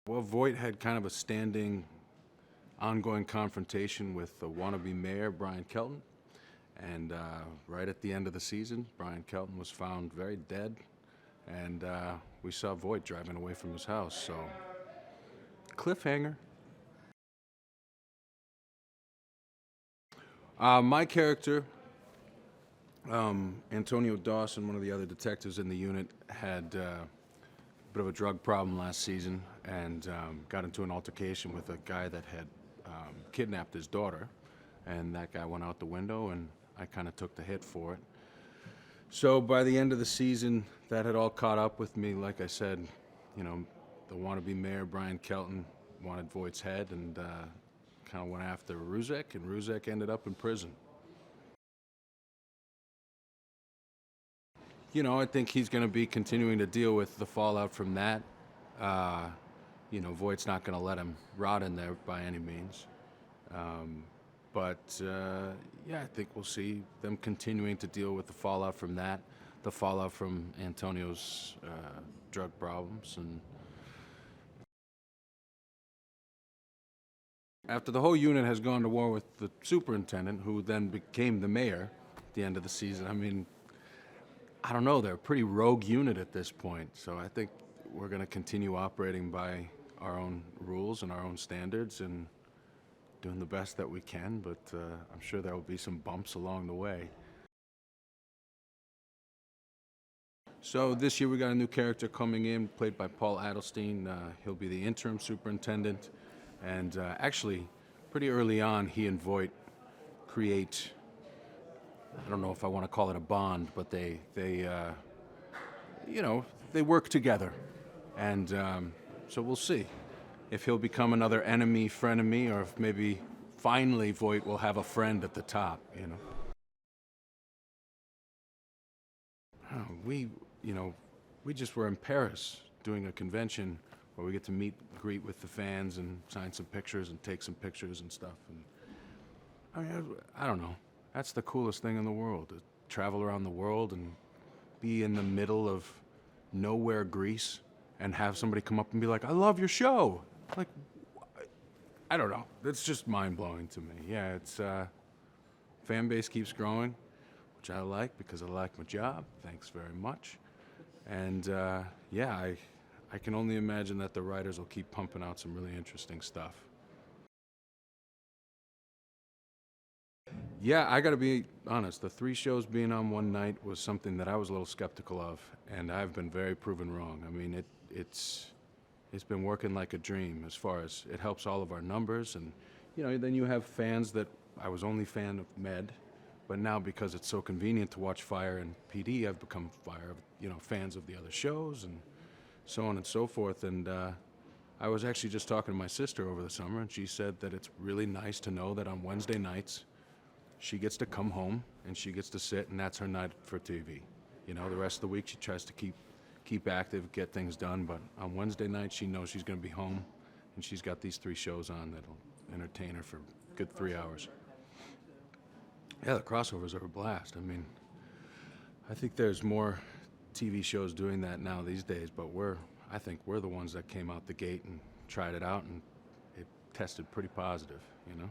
Well, Voight had kind of a standing, ongoing confrontation with the wannabe mayor, Brian Kelton. And right at the end of the season, Brian Kelton was found very dead. And we saw Voight driving away from his house. So, cliffhanger. My character, Antonio Dawson, one of the other detectives in the unit, had a bit of a drug problem last season and got into an altercation with a guy that had kidnapped his daughter. And that guy went out the window, and I kind of took the hit for it. So by the end of the season, that had all caught up with me. Like I said, you know, the wannabe mayor, Brian Kelton, wanted Voight's head and kind of went after Ruzek, and Ruzek ended up in prison. You know, I think he's going to be continuing to deal with the fallout from that. You know, Voight's not going to let him rot in there by any means. But yeah, I think we'll see them continuing to deal with the fallout from that, the fallout from Antonio's drug problems. And after the whole unit has gone to war with the superintendent, who then became the mayor at the end of the season, I mean, I don't know, they're a pretty rogue unit at this point. So I think we're going to continue operating by our own rules and our own standards and doing the best that we can, but I'm sure there will be some bumps along the way. So this year we got a new character coming in, played by Paul Adelstein. He'll be the interim superintendent, and actually, pretty early on, he and Voight create, I don't know if I want to call it a bond, but they you know, they work together, and so we'll see if he'll become another enemy, frenemy, or if maybe finally Voight will have a friend at the top, you know. We just were in Paris doing a convention where we get to meet, greet with the fans and sign some pictures and take some pictures and stuff. And I mean, I don't know. That's the coolest thing in the world, to travel around the world and be in the middle of nowhere, Greece, and have somebody come up and be like, "I love your show." Like, I don't know. It's just mind-blowing to me. Yeah, it's fan base keeps growing, which I like because I like my job. Thanks very much. And yeah, I can only imagine that the writers will keep pumping out some really interesting stuff. Yeah, I gotta be honest. The 3 shows being on one night was something that I was a little skeptical of, and I've been very proven wrong. I mean, it's been working like a dream as far as it helps all of our numbers. And, you know, then you have fans that I was only fan of Med, but now because it's so convenient to watch Fire and PD, I've become fans of the other shows and so on and so forth. And I was actually just talking to my sister over the summer, and she said that it's really nice to know that on Wednesday nights, she gets to come home and she gets to sit, and that's her night for TV. You know, the rest of the week she tries to keep active, get things done, but on Wednesday night she knows she's going to be home, and she's got these 3 shows on that'll entertain her for a good 3 hours. Yeah, the crossovers are a blast. I mean, I think there's more TV shows doing that now these days, but I think we're the ones that came out the gate and tried it out, and it tested pretty positive, you know?